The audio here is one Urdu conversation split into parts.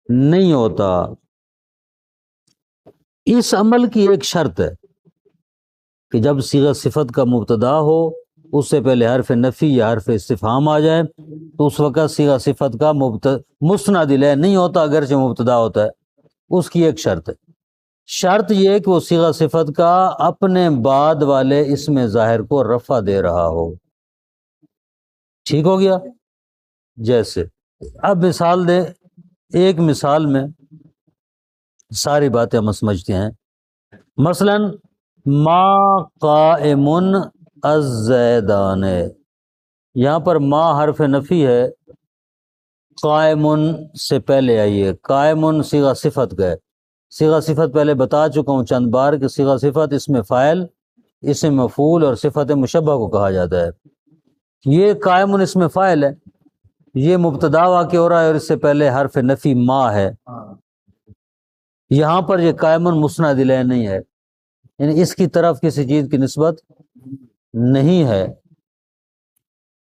نہیں ہوتا۔ اس عمل کی ایک شرط ہے کہ جب صیغہ صفت کا مبتدا ہو اس سے پہلے حرف نفی یا حرف استفہام آ جائے تو اس وقت صیغہ صفت کا مسند الیہ نہیں ہوتا، اگرچہ مبتدا ہوتا ہے۔ اس کی ایک شرط ہے، شرط یہ ہے کہ وہ صیغہ صفت کا اپنے بعد والے اسم ظاہر کو رفع دے رہا ہو۔ ٹھیک ہو گیا؟ جیسے اب مثال دیں، ایک مثال میں ساری باتیں ہم سمجھتے ہیں۔ مثلا ما قائم الزیدان، یہاں پر ما حرف نفی ہے، قائم سے پہلے آئیے، قائم صیغہ صفت کا ہے۔ صیغہ صفت پہلے بتا چکا ہوں چند بار کہ صیغہ صفت اسم فاعل، اسم مفعول اور صفت مشبہ کو کہا جاتا ہے۔ یہ قائم اسم فاعل ہے، یہ مبتدا واقع ہو رہا ہے اور اس سے پہلے حرف نفی ما ہے۔ یہاں پر یہ قائم مسند الیہ نہیں ہے، یعنی اس کی طرف کسی چیز کی نسبت نہیں ہے۔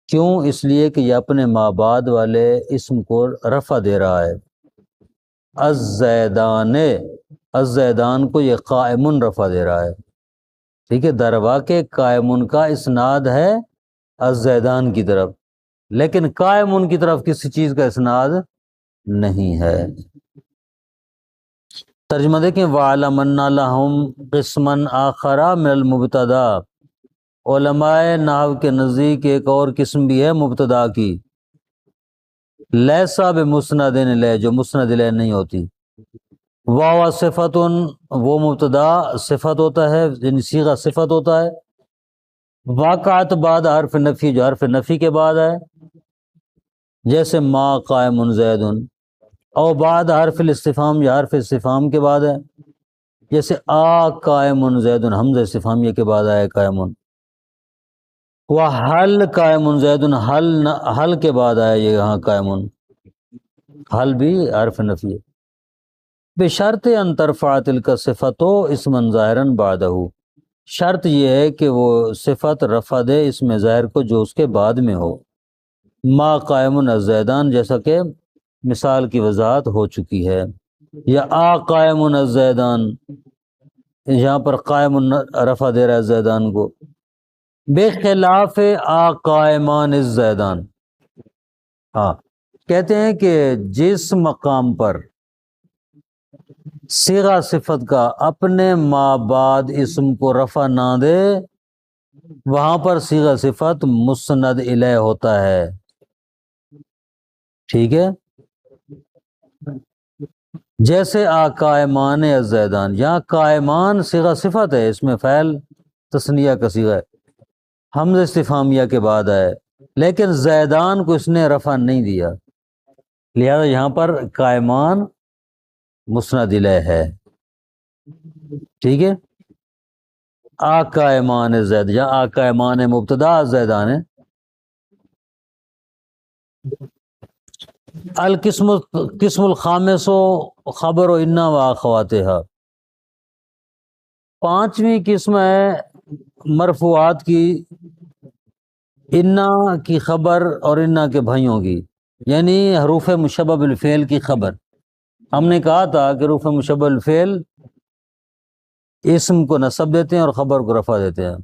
کیوں؟ اس لیے کہ یہ اپنے ما بعد والے اسم کو رفع دے رہا ہے۔ الزیدان، الزیدان کو یہ قائم رفع دے رہا ہے۔ ٹھیک ہے، درواقع قائم کا اسناد ہے الزیدان کی طرف، لیکن قائم کی طرف کسی چیز کا اسناد نہیں ہے۔ ترجمہ دیکھیں، وَعَلَمَنَّ لَهُمْ قِسْمًا آخَرَ مِنَ الْمُبْتَدَا، علماء نحو کے نزدیک ایک اور قسم بھی ہے مبتدا کی، لیسا بمسند الیہ، جو مسند الیہ نہیں ہوتی۔ واو صفت، وہ مبتدا صفت ہوتا ہے، یعنی صیغہ صفت ہوتا ہے۔ واقعات بعد حرف نفی، جو حرف نفی کے بعد ہے، جیسے ما قائم زید، او بعد حرف الاستفہام، یا حرف استفہام کے بعد ہے، جیسے آ قائم زید، حمزہ استفہامیہ کے بعد آئے قائم۔ وحل قائم زید، حل کے بعد آیا یہ یہاں قائم، حل بھی حرف نفی ہے۔ بشرط ان ترفع تلک صفت اسما ظاہرا بعدہ، شرط یہ ہے کہ وہ صفت رفع دے اسم ظاہر کو جو اس کے بعد میں ہو۔ ما قائم الزیدان، جیسا کہ مثال کی وضاحت ہو چکی ہے، یا آ قائم الزیدان، یہاں پر قائم رفع دے رہا ہے زیدان کو۔ بخلاف آ قائمان الزیدان، ہاں کہتے ہیں کہ جس مقام پر صیغہ صفت کا اپنے ما بعد اسم کو رفع نہ دے وہاں پر صیغہ صفت مسند الیہ ہوتا ہے۔ ٹھیک ہے، جیسے آ قائمان الزیدان، یہاں قائمان صیغہ صفت ہے، اس میں فعل تثنیہ کا صیغہ ہے، حمزہ استفہامیہ کے بعد ہے، لیکن زیدان کو اس نے رفع نہیں دیا، لہذا یہاں پر قائمان مسند الیہ ہے۔ ٹھیک ہے، آ قائمان زید، یا آ قائمان مبتدا زیدان ہے۔ قسم الخامس خبر و انا و اخواتها، پانچویں قسم ہے مرفوعات کی، انا کی خبر اور انا کے بھائیوں کی، یعنی حروف مشبہ بالفعل کی خبر۔ ہم نے کہا تھا کہ حروف مشبہ بالفعل اسم کو نصب دیتے ہیں اور خبر کو رفع دیتے ہیں،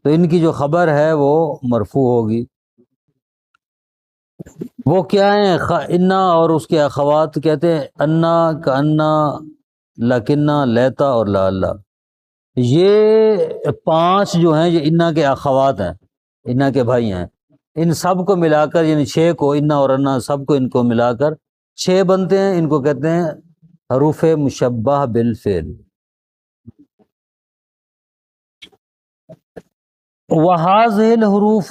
تو ان کی جو خبر ہے وہ مرفوع ہوگی۔ وہ کیا ہیں؟ انا اور اس کے اخوات کہتے ہیں انا کا انا، لکنہ، لیتا اور لا اللہ۔ یہ پانچ جو ہیں یہ انا کے اخوات ہیں، انا کے بھائی ہیں۔ ان سب کو ملا کر، یعنی چھ کو، انا اور انا سب کو، ان کو ملا کر چھ بنتے ہیں، ان کو کہتے ہیں حروف مشبہ بالفعل۔ وَهَذِهِ الْحُرُوفُ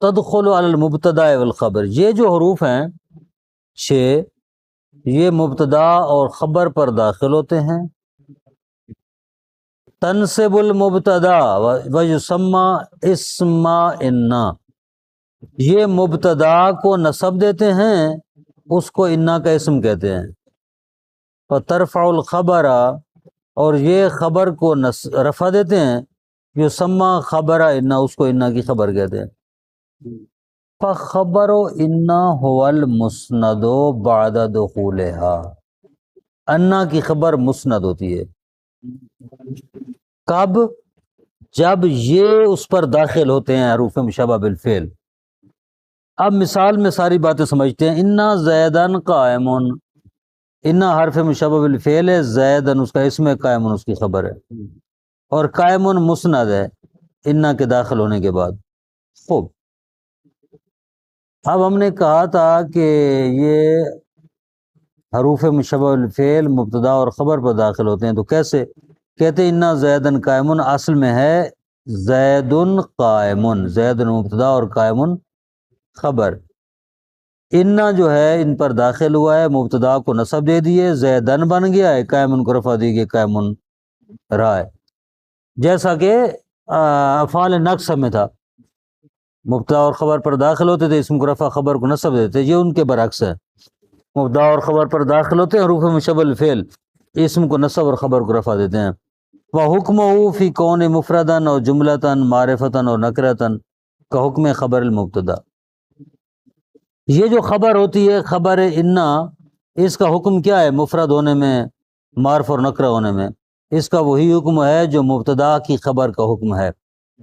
تَدْخُلُ عَلَى الْمُبْتَدَاءِ وَالْخَبَرِ، یہ جو حروف ہیں چھ، یہ مبتدا اور خبر پر داخل ہوتے ہیں۔ تنصب المبتدا وَيُسَمَّى اسم انا، یہ مبتدا کو نصب دیتے ہیں، اس کو انا کا اسم کہتے ہیں۔ وَتَرْفَعُ الْخَبَرَ، اور یہ خبر کو رفع دیتے ہیں، یسمى خبر انا، اس کو انا کی خبر کہتے ہیں۔ فخبر انا هو المسند بعد دخولها، انا کی خبر مسند ہوتی ہے کب؟ جب یہ اس پر داخل ہوتے ہیں حروف مشابہ بالفعل۔ اب مثال میں ساری باتیں سمجھتے ہیں۔ انا زیدن قائمن، انا حرف مشابہ بالفعل ہے، زیدن اس کا اسم ہے، قائمن اس کی خبر ہے، اور قائمن مسند ہے انا کے داخل ہونے کے بعد۔ خوب، اب ہم نے کہا تھا کہ یہ حروف مشابہ بالفعل مبتدا اور خبر پر داخل ہوتے ہیں، تو کیسے؟ کہتے ہیں انا زیدن قائمن، اصل میں ہے زیدن قائمن، زیدن مبتدا اور قائمن خبر۔ انا جو ہے ان پر داخل ہوا ہے، مبتدا کو نصب دے دیے، زیدن بن گیا ہے، قائمن کو رفع دی گئی، قائمن رہا ہے، جیسا کہ افعال نقص میں تھا، مبتدا اور خبر پر داخل ہوتے تھے، اسم کو رفع، خبر کو نصب دیتے، یہ ان کے برعکس ہے، مبتدا اور خبر پر داخل ہوتے ہیں حروف مشابہ الفعل، اسم کو نصب اور خبر کو رفع دیتے ہیں۔ وحکمہ فی کون مفردن اور جملتن معرفتن اور نکرتن کا حکم خبر المبتدا، یہ جو خبر ہوتی ہے خبر انا، اس کا حکم کیا ہے؟ مفرد ہونے میں، معرف اور نکرہ ہونے میں، اس کا وہی حکم ہے جو مبتدا کی خبر کا حکم ہے۔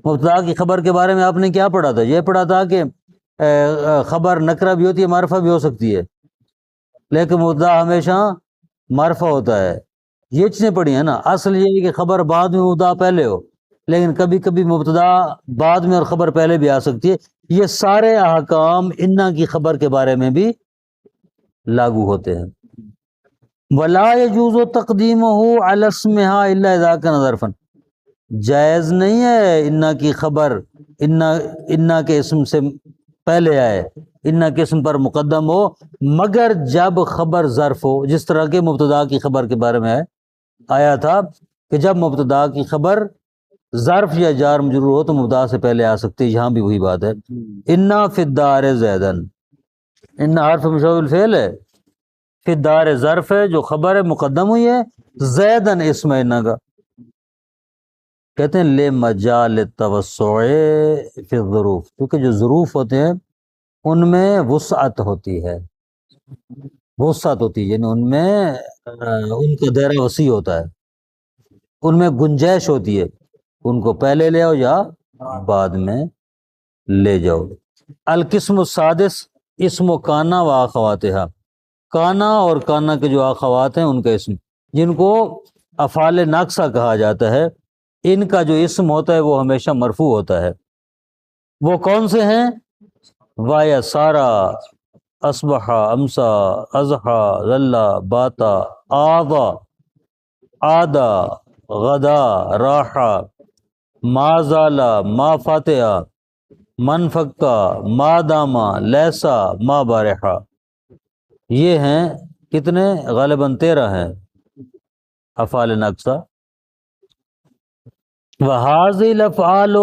مبتدا کی خبر کے بارے میں آپ نے کیا پڑھا تھا؟ یہ پڑھا تھا کہ خبر نکرہ بھی ہوتی ہے، معرفہ بھی ہو سکتی ہے، لیکن مبتدا ہمیشہ معرفہ ہوتا ہے۔ یہ چیزیں پڑھی ہیں نا۔ اصل یہ ہے کہ خبر بعد میں مبتدا پہلے ہو، لیکن کبھی کبھی مبتدا بعد میں اور خبر پہلے بھی آ سکتی ہے۔ یہ سارے احکام انا کی خبر کے بارے میں بھی لاگو ہوتے ہیں۔ ولا يجوز تقدیمہ علی اسمہا الا اذا کان ظرفا، جائز نہیں ہے انا کی خبر انا کے اسم سے پہلے آئے، انا کے اسم پر مقدم ہو، مگر جب خبر ظرف ہو، جس طرح کے مبتدا کی خبر کے بارے میں آیا تھا کہ جب مبتدا کی خبر ظرف یا جار مجرور ہو تو مبتدا سے پہلے آ سکتی ہے، یہاں بھی وہی بات ہے۔ انا فی الدار زیدن، انا حرف مشابہ الفعل ہے، فی الدار ظرف ہے، جو خبر ہے مقدم ہوئی ہے، زیدن اسم ہے انا کا۔ کہتے ہیں لے مجال التوسع فی الظروف، کیونکہ جو ظروف ہوتے ہیں ان میں وسعت ہوتی ہے، وسعت ہوتی ہے، یعنی ان میں ان کا دائرہ وسیع ہوتا ہے، ان میں گنجائش ہوتی ہے، ان کو پہلے لے آؤ یا بعد میں لے جاؤ۔ القسم السادس اسم و کانا و اخواتها، کانا اور کانا کے جو اخوات ہیں ان کا اسم، جن کو افعال ناقصہ کہا جاتا ہے، ان کا جو اسم ہوتا ہے وہ ہمیشہ مرفوع ہوتا ہے۔ وہ کون سے ہیں؟ وایا، سارا، اصبح، امسا، اضحا، ظلا، باتا، آضا، آدا، غدا، راحا، ما زالا، ما فاتحہ، من فکا، ما داما، لیسا، ما بارحا۔ یہ ہیں کتنے؟ غالباً 13 ہیں افعال ناقصہ۔ وہذی الافعال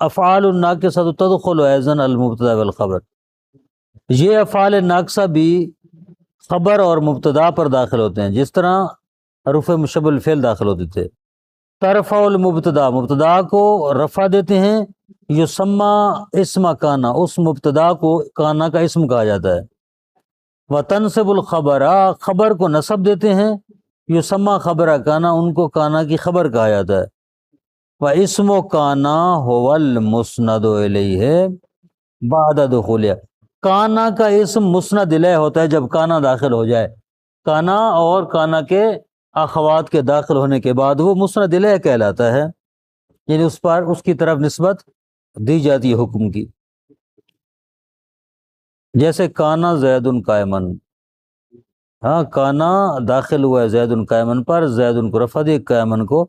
افعال الناقصہ تدخل ایضا المبتدا والخبر، یہ افعال ناقصہ بھی خبر اور مبتدا پر داخل ہوتے ہیں، جس طرح حروف مشابہ الفعل داخل ہوتے تھے۔ ترفع المبتدا، مبتدا کو رفع دیتے ہیں، یسمى اسم کانا، اس مبتدا کو کانا کا اسم کہا جاتا ہے۔ وتنصب الخبر، خبر کو نصب دیتے ہیں، یسمى خبر کانا، ان کو کانا کی خبر کہا جاتا ہے۔ واسم کانا هو المسند الیہ بعد دخولہ، کانا کا اسم مسند الیہ ہوتا ہے جب کانا داخل ہو جائے، کانا اور کانا کے اخوات کے داخل ہونے کے بعد وہ مسند الیہ کہلاتا ہے، یعنی اس پر اس کی طرف نسبت دی جاتی ہے حکم کی۔ جیسے کانا زید قائمن، ہاں کانا داخل ہوا ہے زید قائمن پر، زید کو رفع دی، قائمن کو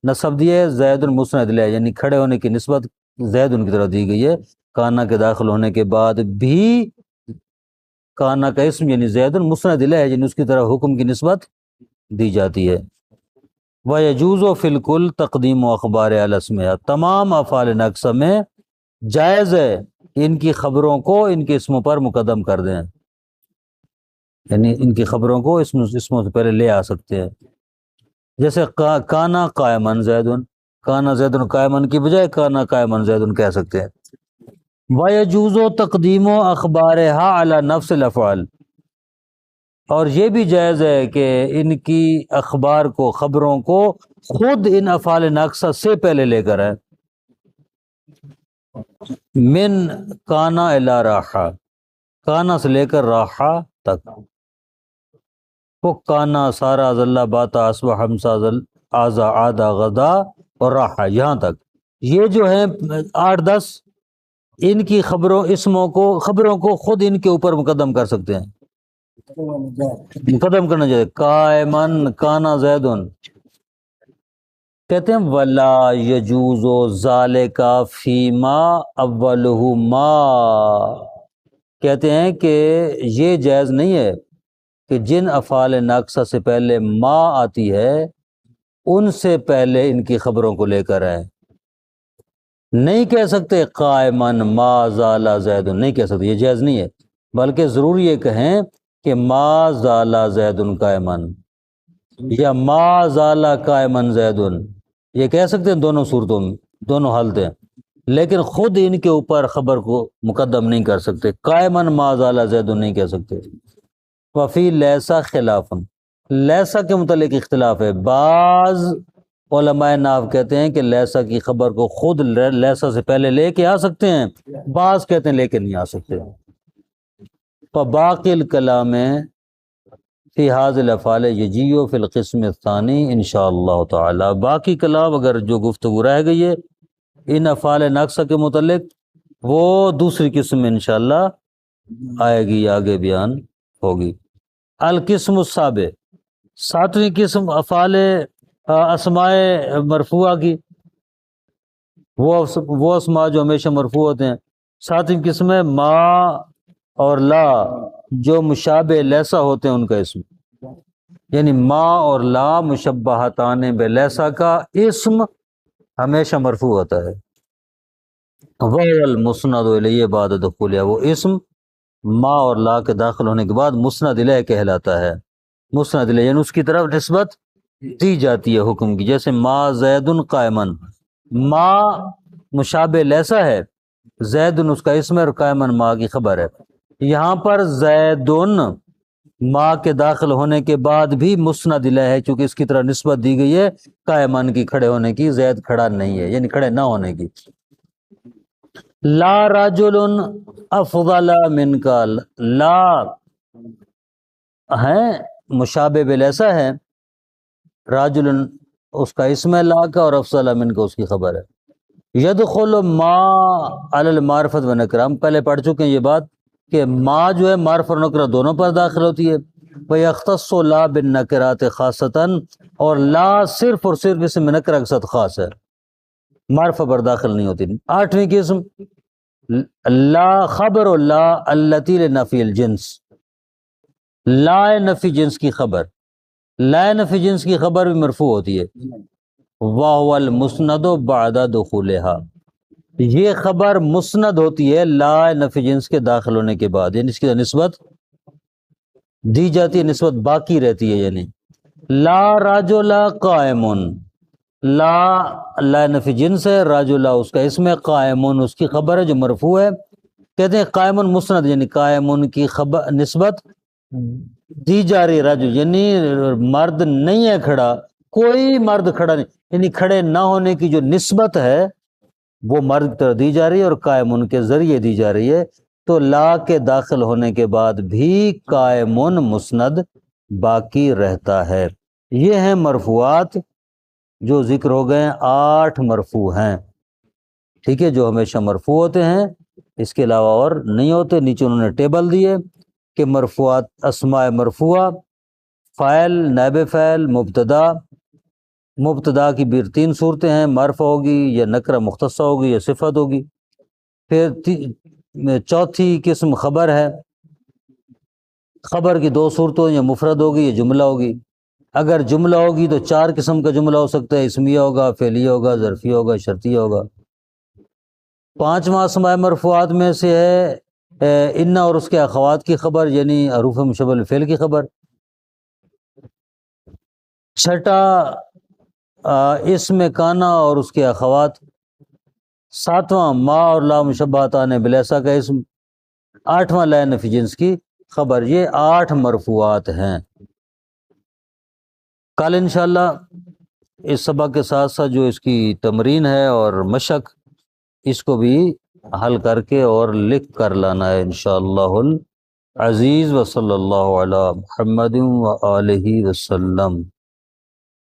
نصب دیا ہے، زید مسند الیہ یعنی کھڑے ہونے کی نسبت زید کی طرف دی گئی ہے۔ کانا کے داخل ہونے کے بعد بھی کانا کا اسم یعنی زید مسند الیہ یعنی اس کی طرف حکم کی نسبت دی جاتی ہے۔ وَيَجُوزُ فِي الْكُلِّ تَقْدِيمُ أَخْبَارِ عَلَى اسْمِهَا، تمام افعال ناقصہ میں جائز ہے کہ ان کی خبروں کو ان کے اسموں پر مقدم کر دیں، یعنی ان کی خبروں کو اسموں سے پہلے لے آ سکتے ہیں۔ جیسے کانا قائمن زیدن، کانا زیدن قائمن کی بجائے کانا قائمن زیدن کہہ سکتے ہیں۔ وَيَجُوزُ تَقْدِيمُ أَخْبَارِهَا عَلَى نَفْسِ الْأَفْعَالِ، اور یہ بھی جائز ہے کہ ان کی اخبار کو، خبروں کو خود ان افعال ناقصہ سے پہلے لے کر آئے. من کانا الی راحہ، کانا سے لے کر راحہ تک. وہ کانا سارا ظل باتا اصبح ہمسا آزا آدھا غدا اور راحہ یہاں تک. یہ جو ہیں 8-10 ان کی خبروں کو خود ان کے اوپر مقدم کر سکتے ہیں، مقدم کرنا چاہیے. قائمن کانا زیدن، کہتے ہیں ولا یجوز ذالک فیما اولہ ما، کہتے ہیں کہ یہ جائز نہیں ہے کہ جن افعال ناقصہ سے پہلے ما آتی ہے ان سے پہلے ان کی خبروں کو لے کر آئیں. نہیں کہہ سکتے قائمن ما زال زید، نہیں کہہ سکتے، یہ جائز نہیں ہے، بلکہ ضرور یہ کہیں کہ ما زال زید قائمن یا ما زال قائمن زید، یہ کہہ سکتے ہیں دونوں صورتوں میں، دونوں حالت ہیں، لیکن خود ان کے اوپر خبر کو مقدم نہیں کر سکتے. قائمن ما زال زید نہیں کہہ سکتے. وفی لیسا خلاف، لیسا کے متعلق اختلاف ہے. بعض علماء نحو کہتے ہیں کہ لیسا کی خبر کو خود لیسا سے پہلے لے کے آ سکتے ہیں، بعض کہتے ہیں لے کے نہیں آ سکتے. فباقی الکلام فی هذه الافعال یجیء فی القسم الثانی انشاءاللہ تعالی، باقی کلام اگر جو گفتگو رہ گئی ہے ان افعال ناقصہ کے متعلق وہ دوسری قسم میں انشاءاللہ آئے گی، آگے بیان ہوگی. القسم السابع، 7ویں قسم افعال اسماء مرفوعہ کی، وہ اسماء جو ہمیشہ مرفوع ہوتے ہیں. 7ویں قسم ہے ما اور لا جو مشابہ لیسا ہوتے ہیں ان کا اسم، یعنی ما اور لا مشبہتان بلیسا کا اسم ہمیشہ مرفوع ہوتا ہے. وَهُوَ الْمُسْنَدُ إِلَيْهِ بَعْدَ دُخُولِهَا، وہ اسم ما اور لا کے داخل ہونے کے بعد مسند الیہ کہلاتا ہے. مسند الیہ یعنی اس کی طرف نسبت دی جاتی ہے حکم کی، جیسے ما زید قائمن، ما مشابہ لیسا ہے، زید اس کا اسم ہے اور قائمن ما کی خبر ہے. یہاں پر زیدن ما کے داخل ہونے کے بعد بھی مسند الیہ ہے، چونکہ اس کی طرح نسبت دی گئی ہے قائمن کی کھڑے ہونے کی، زید کھڑا نہیں ہے یعنی کھڑے نہ ہونے کی. لا رجل افضل من کا، لا ہے مشابہ بلیسا ہے، راجل اس کا اسم ہے لا کا اور افضل من کا اس کی خبر ہے. یدخل ما علی المعرفت و نکرہ، ہم پہلے پڑھ چکے ہیں یہ بات کہ ما جو ہے معرف اور نکرہ دونوں پر داخل ہوتی ہے. وَيَخْتَصُّ لَا بِالنَّكِرَاتِ خاصةً، اور لا صرف اور صرف اسم نکرہ کے ساتھ خاص ہے، معرفہ پر داخل نہیں ہوتی. 8ویں قسم لا خبر لا التی لنفی الجنس، لا نفی جنس کی خبر، لا نفی جنس کی خبر بھی مرفوع ہوتی ہے. وَهُوَ الْمُسْنَدُ بَعْدَ دُخُولِهَا، یہ خبر مسند ہوتی ہے لا نفی جنس کے داخل ہونے کے بعد، یعنی اس کی نسبت دی جاتی ہے، نسبت باقی رہتی ہے. یعنی لا رجل قائمن، لا نفی جنس ہے، رجل اس کا اسم ہے، قائمن اس کی خبر ہے جو مرفوع ہے. کہتے ہیں قائمن مسند یعنی قائمن کی خبر نسبت دی جا رہی، رجل یعنی مرد نہیں ہے کھڑا، کوئی مرد کھڑا نہیں، یعنی کھڑے نہ ہونے کی جو نسبت ہے وہ مرد کی طرف دی جا رہی ہے اور قائمن کے ذریعے دی جا رہی ہے. تو لا کے داخل ہونے کے بعد بھی قائمن مسند باقی رہتا ہے. یہ ہیں مرفوعات جو ذکر ہو گئے، 8 مرفوع ہیں، ٹھیک ہے، جو ہمیشہ مرفوع ہوتے ہیں، اس کے علاوہ اور نہیں ہوتے. نیچے انہوں نے ٹیبل دیے کہ مرفوعات اسماء مرفوعہ، فاعل، نائب فاعل، مبتدا کی بھی 3 صورتیں ہیں، معرفہ ہوگی یا نکرہ مختصہ ہوگی یا صفت ہوگی. پھر 4تھی قسم خبر ہے، خبر کی 2 صورتوں، یا مفرد ہوگی یا جملہ ہوگی. اگر جملہ ہوگی تو 4 قسم کا جملہ ہو سکتا ہے، اسمیہ ہوگا، فعلیہ ہوگا، ظرفیہ ہوگا، شرطیہ ہوگا. 5واں اسماء مرفوعات میں سے ہے ان اور اس کے اخوات کی خبر، یعنی حروف مشبہ الفعل کی خبر. 6 اسم کانا اور اس کے اخوات، 7واں ما اور لا مشبہتان بلیسا کا اسم، 8واں لا نفی جنس کی خبر، یہ 8 مرفوعات ہیں۔ کل انشاءاللہ اس سبق کے ساتھ ساتھ جو اس کی تمرین ہے اور مشق، اس کو بھی حل کر کے اور لکھ کر لانا ہے انشاءاللہ العزیز۔ وصلی اللہ علی محمد و آلہ وسلم۔